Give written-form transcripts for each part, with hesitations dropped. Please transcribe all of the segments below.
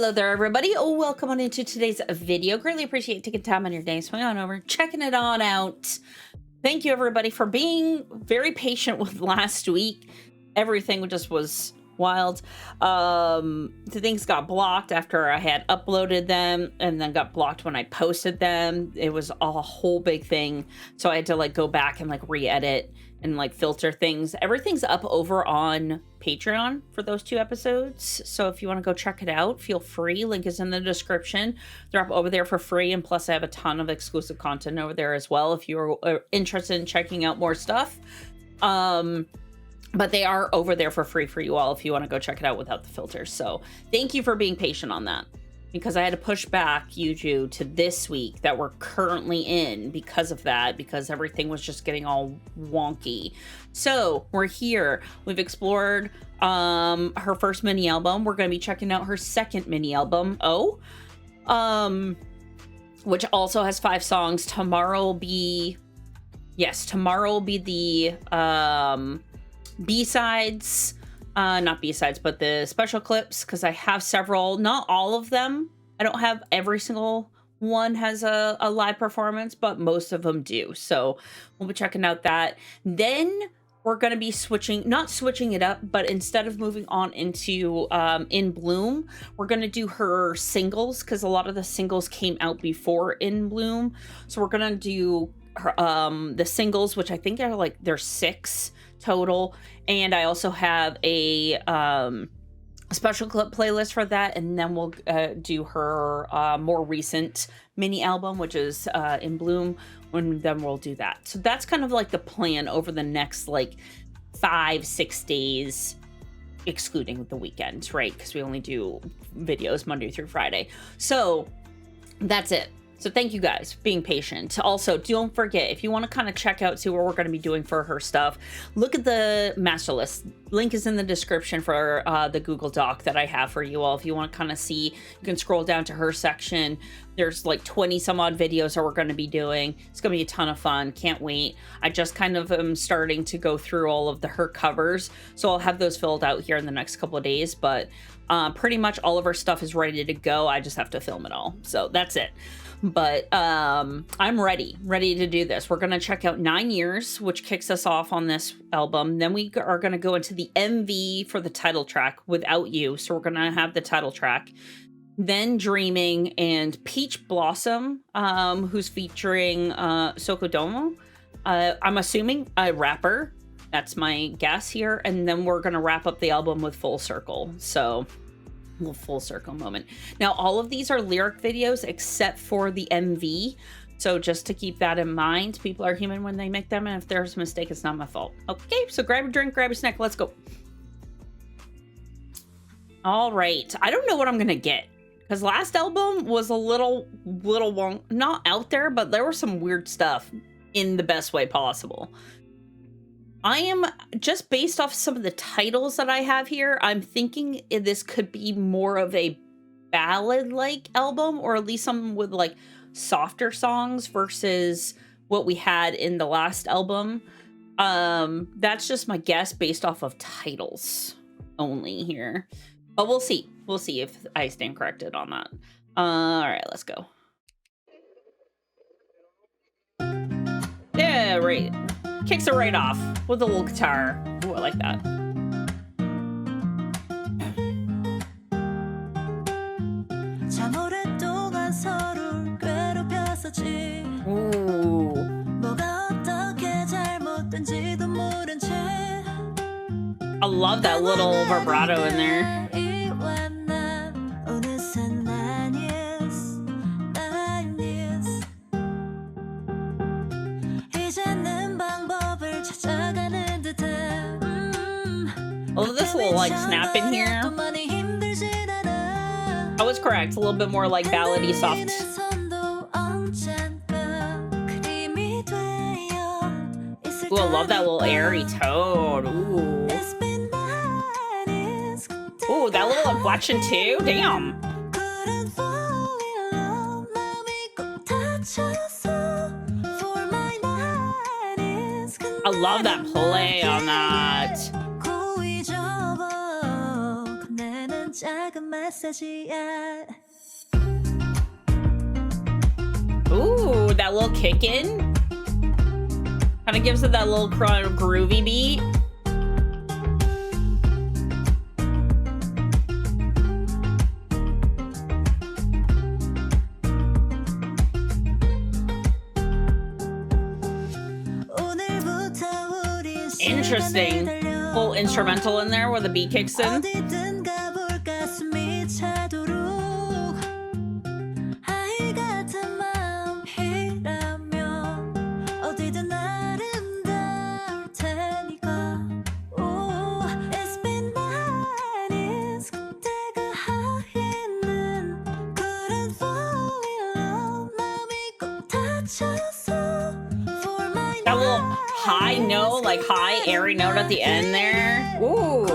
Hello there, everybody. Oh, welcome on into today's video. Greatly appreciate taking time on your day. Swing on over, checking it on out. Thank you, everybody, for being very patient with last week. Everything just was wild. The things got blocked after I had uploaded them, and then got blocked when I posted them. It was a whole big thing, so I had to like go back and like re-edit and like filter things. Everything's up over on Patreon for those 2 episodes, so if you want to go check it out, feel free. Link is in the description. They're up over there for free, and plus I have a ton of exclusive content over there as well if you're interested in checking out more stuff. But they are over there for free for you all if you want to go check it out without the filters. So thank you for being patient on that, because I had to push back Yuju to this week that we're currently in because of that, because everything was just getting all wonky. So we're here. We've explored her first mini album. We're going to be checking out her second mini album, which also has 5 songs. Tomorrow will be the B-sides, not B-sides, but the special clips, because I have several, not all of them. I don't have every single one has a live performance, but most of them do. So we'll be checking out that. Then we're going to be not switching it up, but instead of moving on into In Bloom, we're going to do her singles, because a lot of the singles came out before In Bloom. So we're going to do her, the singles, which I think are like, there's 6 total, and I also have a special clip playlist for that, and then we'll do her more recent mini album, which is In Bloom, and then we'll do that. So that's kind of like the plan over the next like 5-6 days, excluding the weekends, right? Because we only do videos Monday through Friday. So that's it. So thank you guys for being patient. Also, don't forget, if you want to kind of check out, see what we're going to be doing for her stuff, look at the master list. Link is in the description for the Google Doc that I have for you all. If you want to kind of see, you can scroll down to her section. There's like 20 some odd videos that we're going to be doing. It's going to be a ton of fun. Can't wait. I just kind of am starting to go through all of her covers, so I'll have those filled out here in the next couple of days, but pretty much all of her stuff is ready to go. I just have to film it all. So that's it. But I'm ready to do this. We're going to check out 9 Years, which kicks us off on this album. Then we are going to go into the MV for the title track, Without You. So we're going to have the title track. Then Dreaming and Peach Blossom, who's featuring Sokodomo. I'm assuming a rapper. That's my guess here. And then we're going to wrap up the album with Full Circle. So little full circle moment. Now, all of these are lyric videos except for the MV. So just to keep that in mind, people are human when they make them. And if there's a mistake, it's not my fault. Okay, so grab a drink, grab a snack. Let's go. All right. I don't know what I'm going to get, because last album was a little not out there, but there was some weird stuff in the best way possible. I am, just based off some of the titles that I have here, I'm thinking this could be more of a ballad-like album, or at least something with like softer songs versus what we had in the last album. That's just my guess based off of titles only here. But we'll see. We'll see if I stand corrected on that. All right, let's go. Yeah, right. Kicks it right off with a little guitar. Ooh, I like that. Ooh. I love that little vibrato in there. Oh, this little like snap in here. I was correct. A little bit more like ballady, soft. Ooh, I love that little airy tone. Ooh. Ooh, that little inflection too. Damn. I love that play on that. 작은 메시지야 that little kick in kind of gives it that little kind of groovy beat. Interesting. Little instrumental in there where the beat kicks in. That little high note, like high airy note at the end there. Ooh.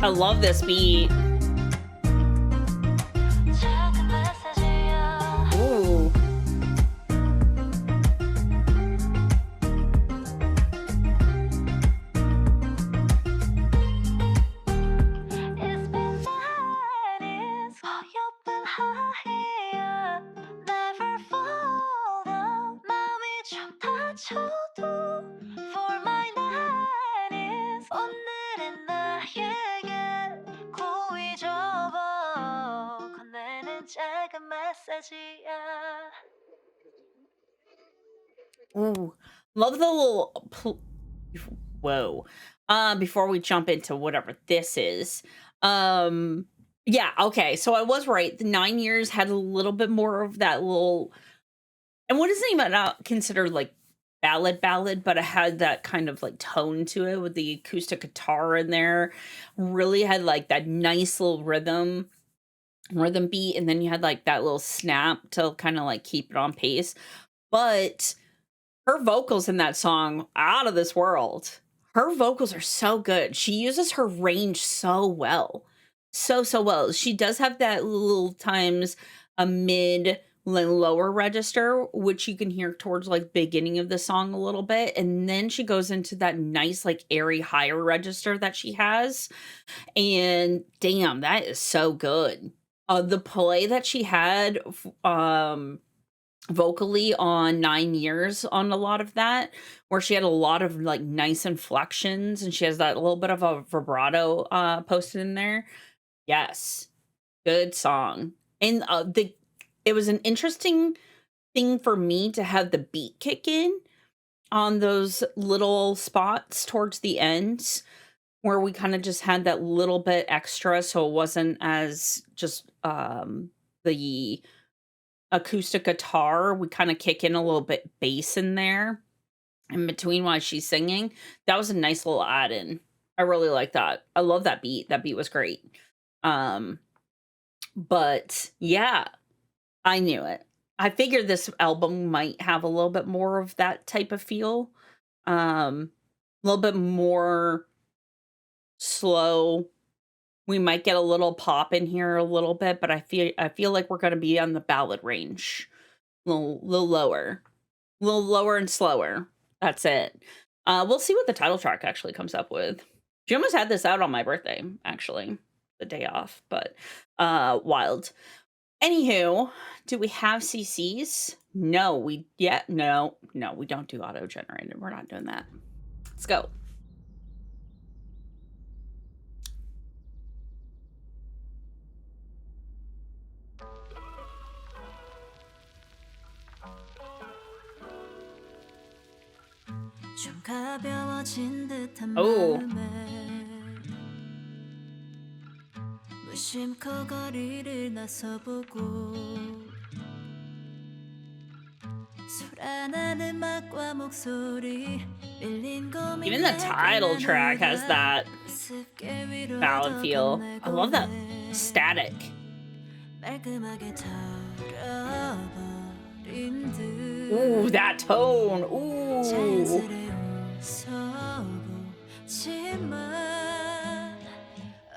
I love this beat. Ooh. Ooh, love the little whoa. Before we jump into whatever this is, yeah, okay. So I was right. The 9 years had a little bit more of that little, and what isn't even not considered like ballad, but it had that kind of like tone to it with the acoustic guitar in there. Really had like that nice little rhythm beat, and then you had like that little snap to kind of like keep it on pace. But her vocals in that song, out of this world. Her vocals are so good. She uses her range so well. So well. She does have that little times a mid lower register, which you can hear towards like beginning of the song a little bit. And then she goes into that nice, like airy higher register that she has. And damn, that is so good. The play that she had, vocally on 9 years on a lot of that, where she had a lot of like nice inflections and she has that little bit of a vibrato posted in there. Yes, good song. And it was an interesting thing for me to have the beat kick in on those little spots towards the end where we kind of just had that little bit extra, so it wasn't as just the acoustic guitar, we kind of kick in a little bit bass in there in between while she's singing. That was a nice little add-in. I really like that. I love that beat. That beat was great. But yeah, I knew it. I figured this album might have a little bit more of that type of feel. A little bit more slow. We might get a little pop in here a little bit, but I feel like we're going to be on the ballad range. A little lower. A little lower and slower. That's it. We'll see what the title track actually comes up with. She almost had this out on my birthday, actually. The day off, but wild. Anywho, do we have CCs? No, we don't do auto-generated. We're not doing that. Let's go. Oh. Even the title track has that ballad feel. I love that static. Ooh, that tone. Ooh.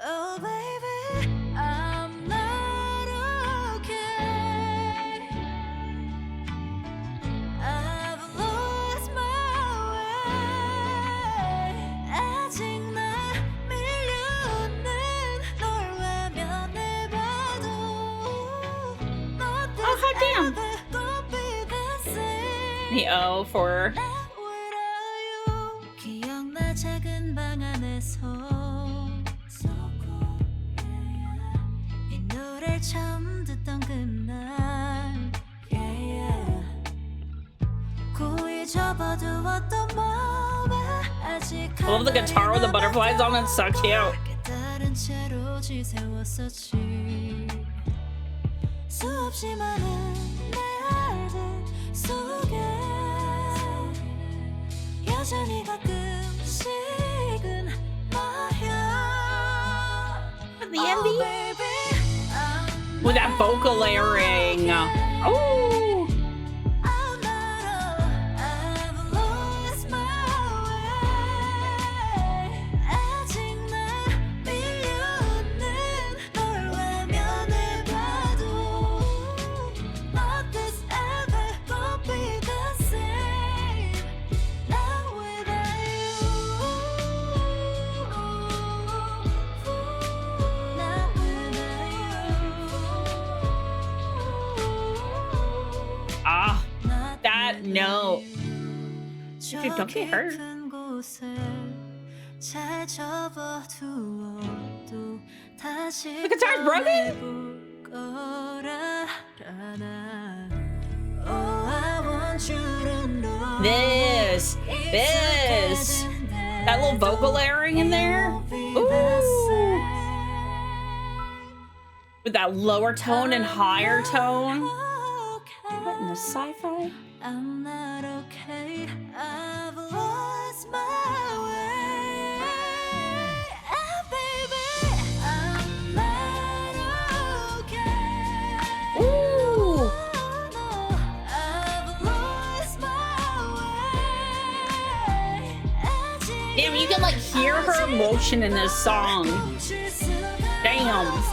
Oh, baby, I'm not okay. I've lost my way. 아직 나 The O for 기억나 작은 방 안에서 이 노래를 처음 듣던 그날 고이 접어두었던 마음에 아직 I love the guitar with the butterflies on it. It's so cute. 깨달은 채로 지새웠었지 수없이 많은 내 알들 속에 여전히 가끔씩은 나야 The ending with that vocal layering. Oh. That note. Dude, don't get hurt. The guitar's broken? This. That little vocal layering in there. Ooh. With that lower tone and higher tone. What in the sci-fi? I'm not okay. I've lost my way. And baby, I'm not okay. Ooh. No, I've lost my way. Damn, you can like hear her emotion in this song. Damn.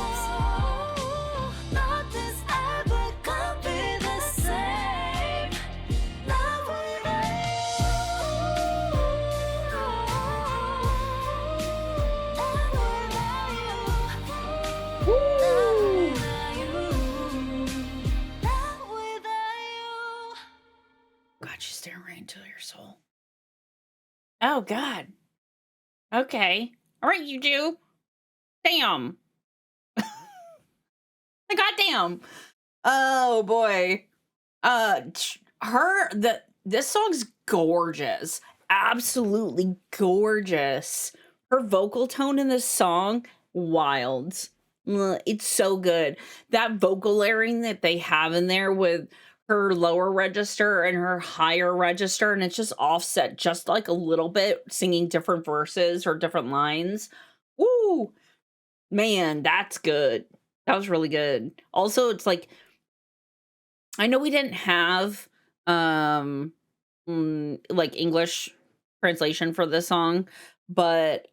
Staring right into your soul. Oh God. Okay. All right, Yuju. Damn. Goddamn. Oh boy. This song's gorgeous. Absolutely gorgeous. Her vocal tone in this song, wild. It's so good. That vocal layering that they have in there with her lower register and her higher register, and it's just offset just like a little bit, singing different verses or different lines. Woo! Man, that's good. That was really good. Also, it's like, I know we didn't have like English translation for this song, but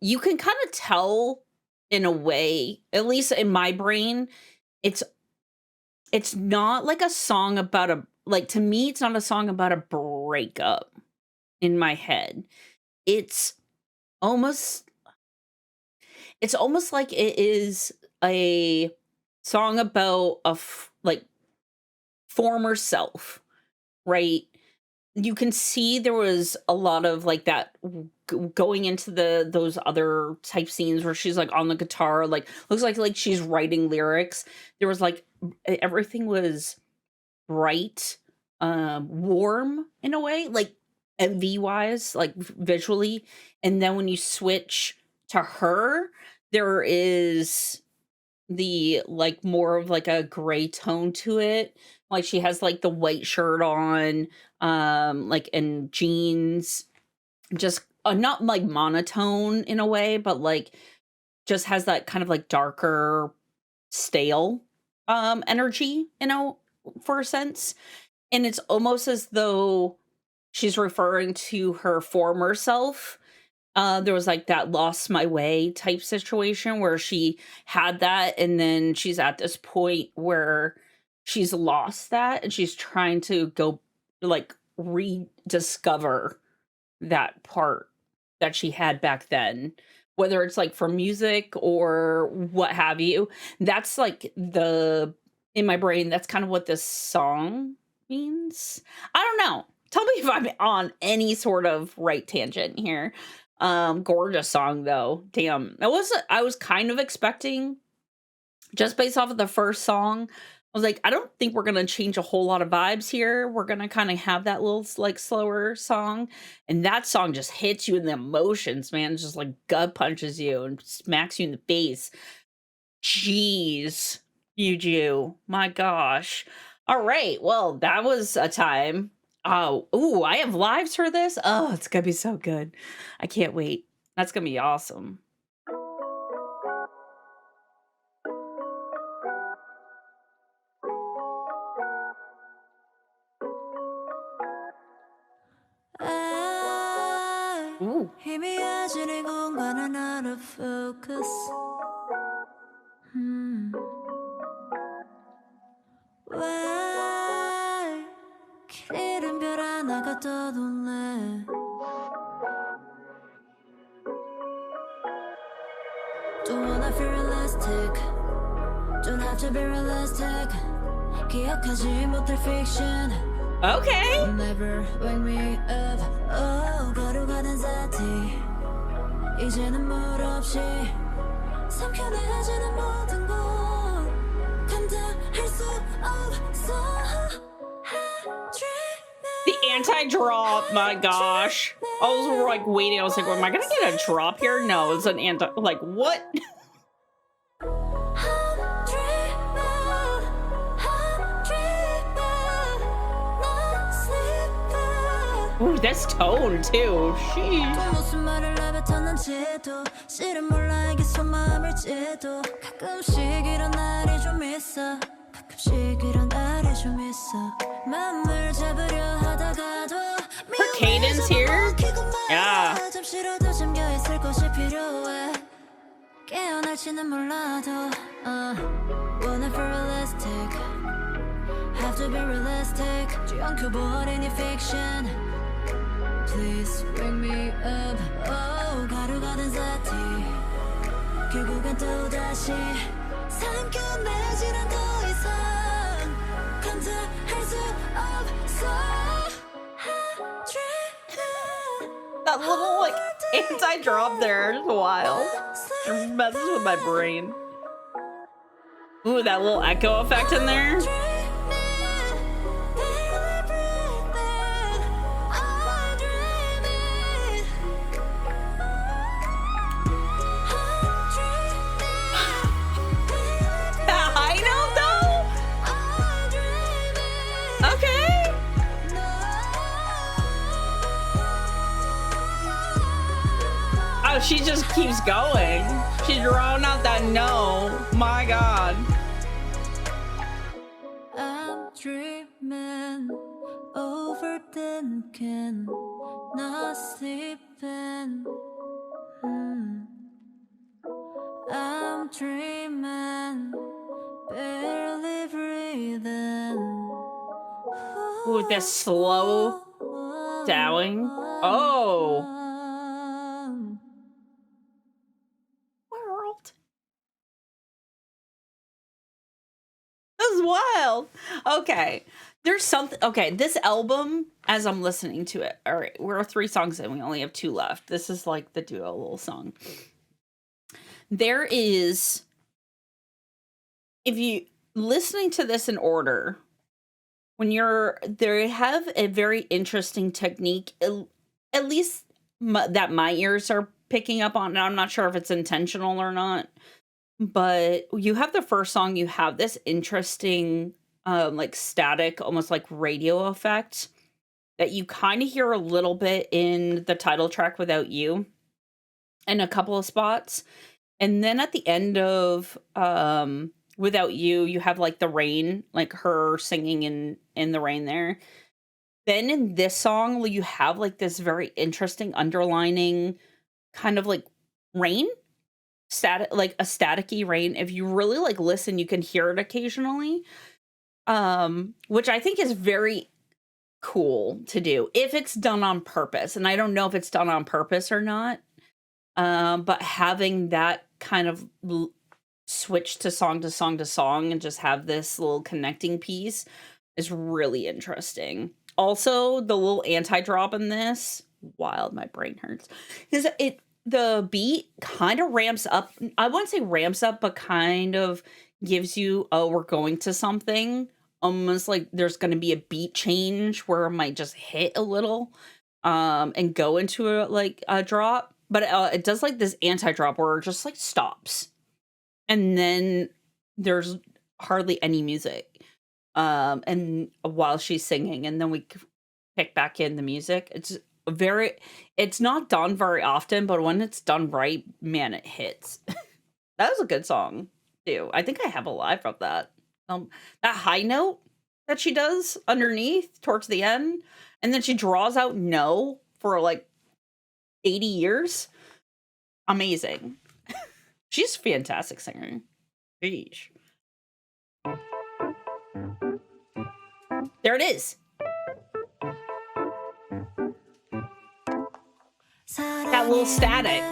you can kind of tell in a way, at least in my brain, it's not like a song about to me, it's not a song about a breakup in my head. It's almost like it is a song about like former self, right? You can see there was a lot of like that going into those other type scenes where she's like on the guitar, like looks like she's writing lyrics. There was like everything was bright, warm in a way, like MV wise, like visually. And then when you switch to her, there is the like more of like a gray tone to it. Like she has like the white shirt on, like and jeans, just not like monotone in a way, but like just has that kind of like darker, stale energy, for a sense. And it's almost as though she's referring to her former self. There was like that lost my way type situation where she had that, and then she's at this point where she's lost that and she's trying to go like rediscover that part that she had back then, whether it's like for music or what have you. That's like in my brain, that's kind of what this song means. I don't know. Tell me if I'm on any sort of right tangent here. Gorgeous song though. Damn. I was kind of expecting, just based off of the first song, I was like, I don't think we're gonna change a whole lot of vibes here. We're gonna kind of have that little like slower song. And that song just hits you in the emotions, man. Just like gut punches you and smacks you in the face. Jeez, Yuju. My gosh. All right. Well, that was a time. Oh, ooh, I have lives for this. Oh, it's gonna be so good. I can't wait. That's gonna be awesome. Ooh. 희미해진 이 공간은 out of focus. 왜 길 잃은 별 하나가 떠돌래? Don't wanna feel realistic. Don't have to be realistic. 기억하지 못할 fiction. Okay. Never wake me up. Oh, 거룩하던 사티. 이제는 물 없이 삼켜내지는 모든 것 감당할 수 없어. The anti-drop, my gosh. I was like waiting. I was like, am I gonna get a drop here? No, it's an anti. Like what? Ooh, this tone too. Sheesh. 무슨 말을 내뱉었는지도 실은 몰라 이게 속마음일지도 가끔씩 이런 날이 좀 있어 가끔씩 이런 날이 좀 있어 마음을 잡으려 하다가도 Her cadence here? Yeah. 잠시라도 잠겨있을 곳이 필요해 깨어날지는 몰라도 Wanna feel realistic Have to be realistic 쥐엉켜버린 이 fiction Please wake me up Oh 가루가된 사티 결국엔 또다시 삼켜내지는 더 이상 감당할 수 없어 That little like anti-drop there is wild. It messes with my brain. Ooh, that little echo effect in there. She just keeps going. She's drawing out that no. My God. I'm dreaming, overthinking, not sleeping. I'm dreaming, barely breathing. Ooh, this slow dowing. Oh. That's wild. Okay. There's something. Okay. This album, as I'm listening to it, all right, we're 3 songs in. We only have 2 left. This is like the duo little song. There is, if you listening to this in order, they have a very interesting technique, at least that my ears are picking up on. And I'm not sure if it's intentional or not. But you have the first song, you have this interesting, like static, almost like radio effect that you kind of hear a little bit in the title track Without You in a couple of spots. And then at the end of Without You, you have like the rain, like her singing in the rain there. Then in this song, you have like this very interesting underlining kind of like rain. Like a staticky rain. If you really like listen, you can hear it occasionally, which I think is very cool to do if it's done on purpose. And I don't know if it's done on purpose or not, but having that kind of switch to song to song to song and just have this little connecting piece is really interesting. Also, the little anti-drop in this, wild, my brain hurts. Because the beat kind of ramps up. I wouldn't say ramps up, but kind of gives you, oh, we're going to something. Almost like there's going to be a beat change where it might just hit a little and go into a drop. But it does like this anti-drop where it just like stops. And then there's hardly any music. And while she's singing, and then we pick back in the music. It's not done very often, but when it's done right, man, it hits. That was a good song too. I think I have a live of that. That high note that she does underneath towards the end, and then she draws out no for like 80 years. Amazing. She's a fantastic singer. Sheesh. There it is. That little static.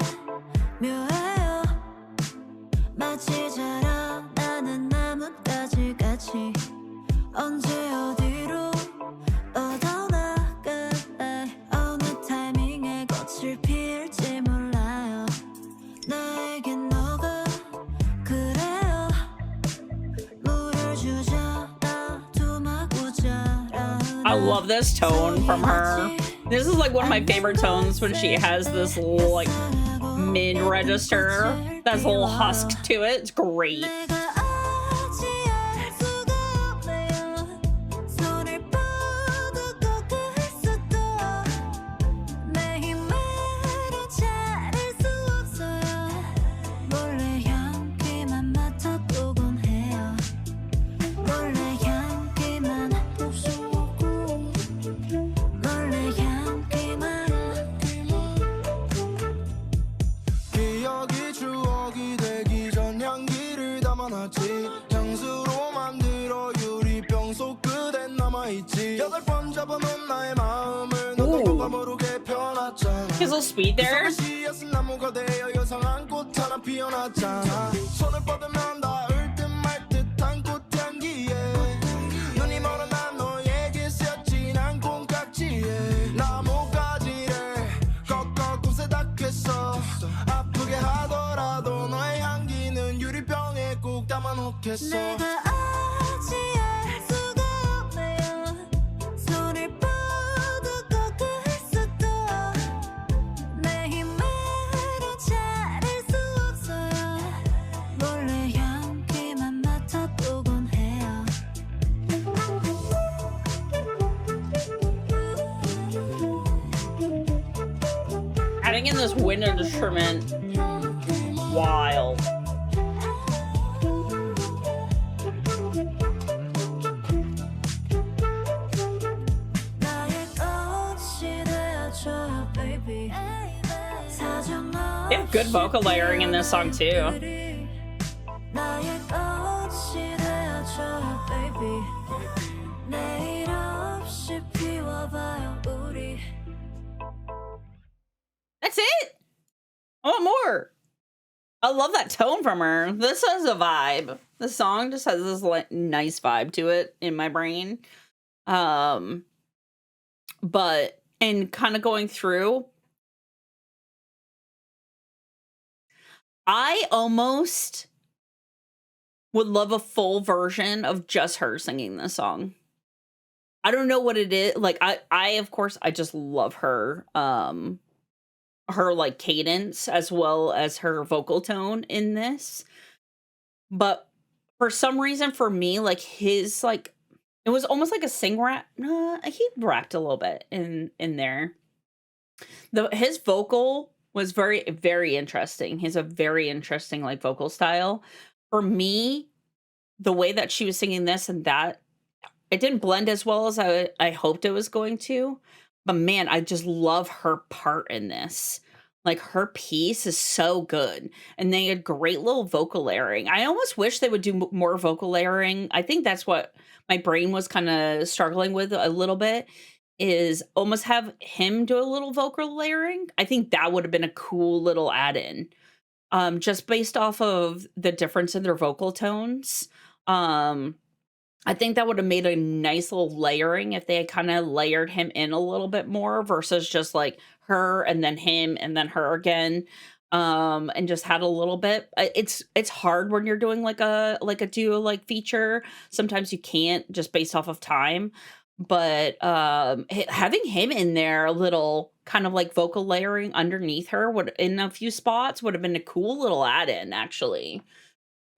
I love this tone from her. This is like one of my favorite tones when she has this little like mid register. That's a little husk to it. It's great. His little speed there. Adding in this wind instrument, wild. They have good vocal layering in this song too. That's it. I want more. I love that tone from her. This has a vibe. The song just has this like nice vibe to it in my brain. But and kind of going through, I almost would love a full version of just her singing this song. I don't know what it is. Like I of course I just love her her like cadence as well as her vocal tone in this. But for some reason for me, like his like it was almost like a sing rap. He rapped a little bit in there. His vocal was very, very interesting. He has a very interesting like vocal style. For me, the way that she was singing this and that, it didn't blend as well as I hoped it was going to. But man, I just love her part in this. Like her piece is so good. And they had great little vocal layering. I almost wish they would do more vocal layering. I think that's what my brain was kind of struggling with a little bit, is almost have him do a little vocal layering. I think that would have been a cool little add-in. Just based off of the difference in their vocal tones. I think that would have made a nice little layering if they had kind of layered him in a little bit more versus just like her and then him and then her again. And just had a little bit. It's hard when you're doing like a duo like feature. Sometimes you can't just based off of time. But having him in there a little kind of like vocal layering underneath her would in a few spots would have been a cool little add-in actually.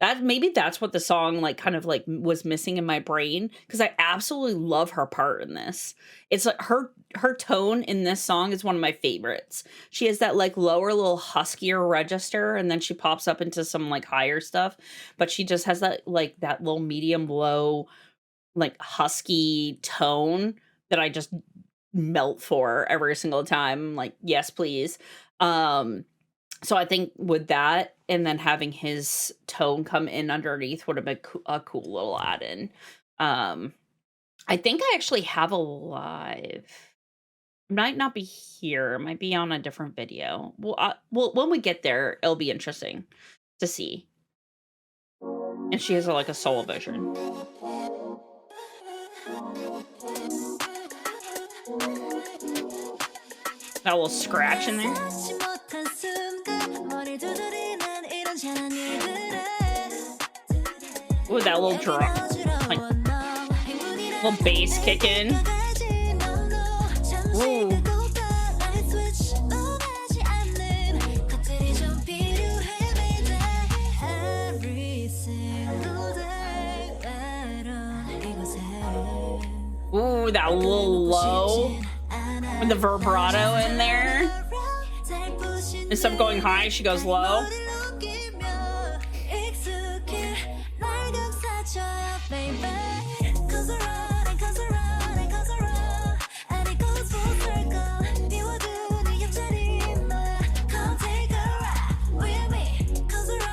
That maybe that's what the song like kind of like was missing in my brain because I absolutely love her part in this. It's like her tone in this song is one of my favorites. She has that like lower little huskier register and then she pops up into some like higher stuff, but she just has that like that little medium low like husky tone that I just melt for every single time. Like, yes, please. So I think with that and then having his tone come in underneath would have been a cool little add-in. I think I actually have a live. Might not be here. It might be on a different video. Well, when we get there, it'll be interesting to see. And she has like a solo version. Got a little scratch in there. Ooh, that little drop, like little bass kick in. Ooh. Ooh, that little low with the vibrato in there. Instead of going high, she goes low.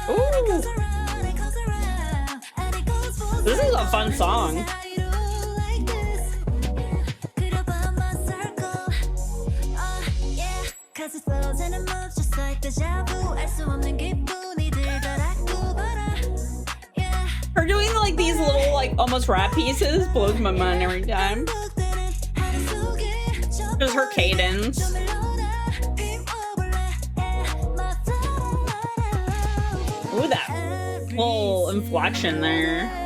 Ooh. This is a fun song. Her doing like these little like almost rap pieces blows my mind every time. Just her cadence. Ooh, that little inflection there.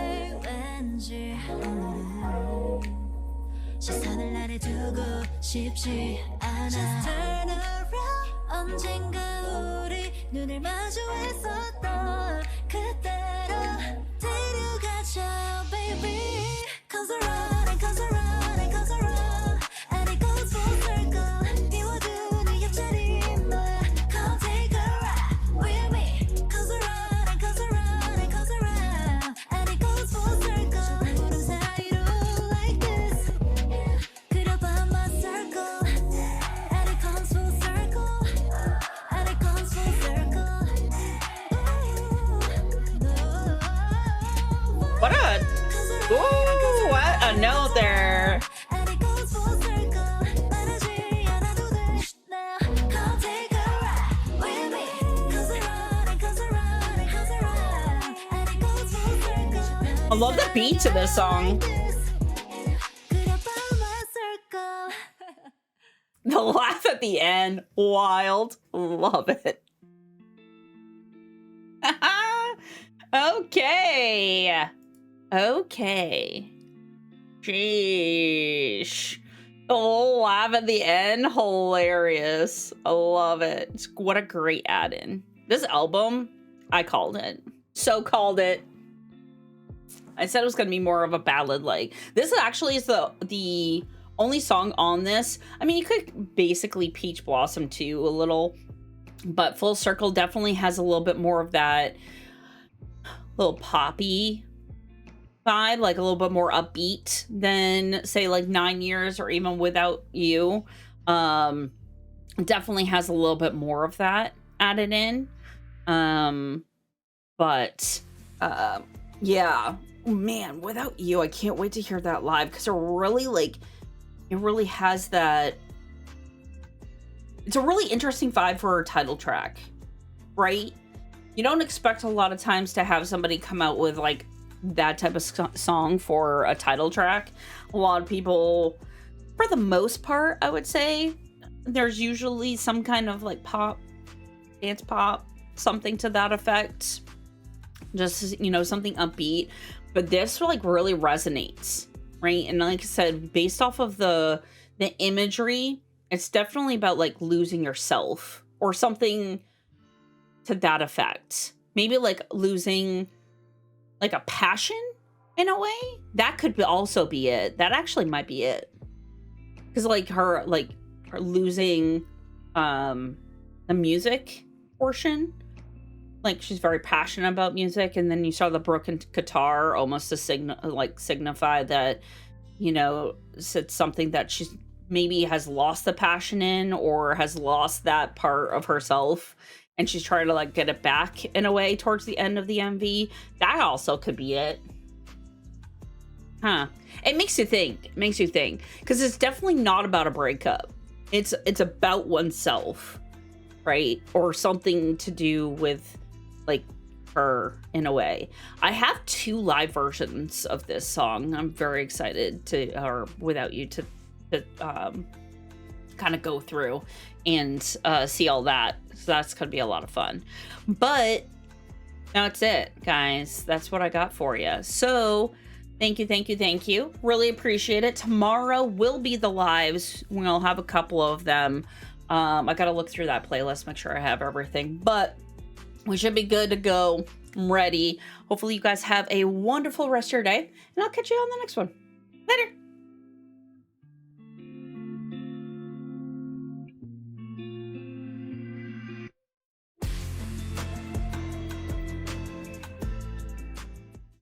What a note there. I love the beat to this song. The laugh at the end, wild. Love it. Okay. Okay. Sheesh. Oh, laugh at the end. Hilarious. I love it. What a great add-in. This album, I called it. So called it. I said it was going to be more of a ballad like. This actually is the only song on this. I mean, you could basically Peach Blossom too a little. But Full Circle definitely has a little bit more of that little poppy vibe, like a little bit more upbeat than say like 9 Years or even Without You. Definitely has a little bit more of that added in. But yeah, man, Without You, I can't wait to hear that live because it really has that. It's a really interesting vibe for a title track, right? You don't expect a lot of times to have somebody come out with like that type of song for a title track. A lot of people, for the most part, I would say, there's usually some kind of like pop, dance pop, something to that effect. Just, you know, something upbeat. But this like really resonates, right? And like I said, based off of the imagery, it's definitely about like losing yourself or something to that effect. Maybe like losing like a passion in a way. That could also be it. That actually might be it. Because like her losing the music portion. Like she's very passionate about music, and then you saw the broken guitar almost to signify that, you know, it's something that she's maybe has lost the passion in, or has lost that part of herself, and she's trying to like get it back in a way towards the end of the MV. That also could be it. Huh. It makes you think. It makes you think. Because it's definitely not about a breakup. It's about oneself, right? Or something to do with like her in a way. I have 2 live versions of this song. I'm very excited to, or Without You, to kind of go through and see all that. So that's gonna be a lot of fun. But that's it, guys. That's what I got for you. So thank you. Really appreciate it. Tomorrow will be the lives. We'll have a couple of them. I gotta look through that playlist, make sure I have everything. But we should be good to go. I'm ready. Hopefully you guys have a wonderful rest of your day, and I'll catch you on the next one. Later.